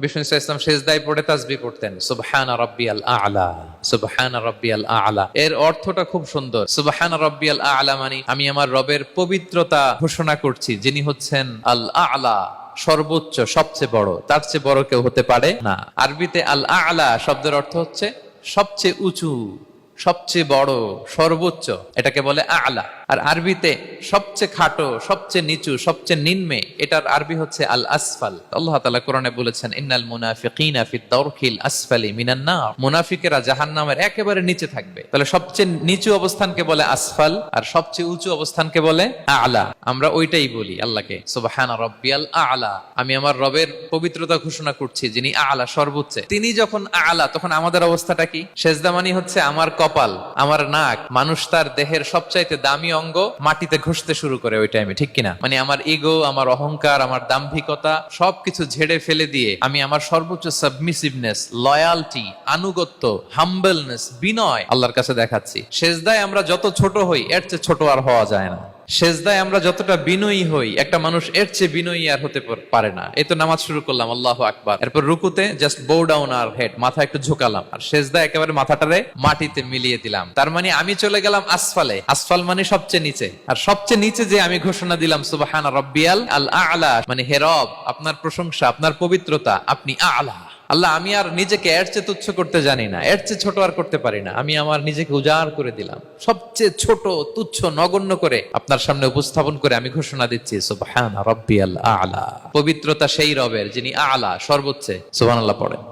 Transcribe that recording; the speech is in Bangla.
বিষ্ণু ইসলাম সেজদায় পড়ে তাসবিহ করতেন, সুবহান রাব্বিয়াল আ'লা, সুবহান রাব্বিয়াল আ'লা। এর অর্থটা খুব সুন্দর। সুবহান রাব্বিয়াল আ'লা মানে আমি আমার রবের পবিত্রতা ঘোষণা করছি, যিনি হচ্ছেন আল আ'লা, সর্বোচ্চ, সবচেয়ে বড়। তার চেয়ে বড় কেউ হতে পারে না। আরবিতে আল আ'লা শব্দের অর্থ হচ্ছে সবচেয়ে উঁচু, সবচেয়ে বড়, সর্বোচ্চ, এটাকে বলে আ'লা। আর আরবিতে সবচেয়ে খাটো, সবচেয়ে নিচু, সবচেয়ে নিম্নে, এটার আরবি হচ্ছে আল আসফাল। আল্লাহ তাআলা কোরআনে বলেছেন, ইন্নাল মুনাফিকিনা ফিদ দারকিল আসফালি মিনান নার। মুনাফিকেরা জাহান্নামের একেবারে নিচে থাকবে। তাহলে সবচেয়ে নিচু অবস্থানকে বলে আসফাল, আর সবচেয়ে উঁচু অবস্থানকে বলে আ'লা। আমরা ওইটাই বলি আল্লাহকে, সুবহান রাব্বিয়াল আ'লা, আমি আমার রবের পবিত্রতা ঘোষণা করছি, যিনি আ'লা, সর্বোচ্চ। তিনি যখন আ'লা, তখন আমাদের অবস্থাটা কি? সেজদা মানে হচ্ছে আমার কপাল, আমার নাক। মানুষ তার দেহের সবচাইতে দামি অঙ্গ মাটিতে ঘষতে শুরু করে ওই টাইমে, ঠিক কিনা? মানে আমার ইগো, আমার অহংকার, আমার দাম্ভিকতা সবকিছু ঝেড়ে ফেলে দিয়ে আমি আমার সর্বোচ্চ সাবমিসিভনেস, লয়ালটি, আনুগত্য, হাম্বলনেস, বিনয় আল্লাহর কাছে দেখাচ্ছি। সেজদায় আমরা যত ছোট হই, এর চেয়ে ছোট আর হওয়া যায় না। সেজদায় আমরা যতটা বিনয়ী হই, একটা মানুষ এর চেয়ে বিনয়ী আর হতে পারে না। এই তো নামাজ শুরু করলাম, আল্লাহু আকবার, এরপর রুকুতে জাস্ট বো ডাউন আর হেড, মাথা একটু ঝুঁকালাম, আর সেজদায় একেবারে মাথাটারে মাটিতে মিলিয়ে দিলাম। তার মানে আমি চলে গেলাম আসফালে। আসফাল মানে সবচেয়ে নিচে, আর সবচেয়ে নিচে যে আমি ঘোষণা দিলাম সুবহান রাব্বিয়াল আ'লা, মানে হে রব, আপনার প্রশংসা, আপনার পবিত্রতা, আপনি আ'লা। আল্লাহ, আমি আর নিজেকে এর চেয়ে তুচ্ছ করতে জানি না, এর চেয়ে ছোট আর করতে পারি না। আমি আমার নিজেকে উজাড় করে দিলাম, সবচেয়ে ছোট, তুচ্ছ, নগণ্য করে আপনার সামনে উপস্থাপন করে আমি ঘোষণা দিচ্ছি সুবহান রাব্বিয়াল আ'লা। পবিত্রতা সেই রবের যিনি আ'লা, সর্বোচ্চ। সুবহানাল্লাহ পড়েন।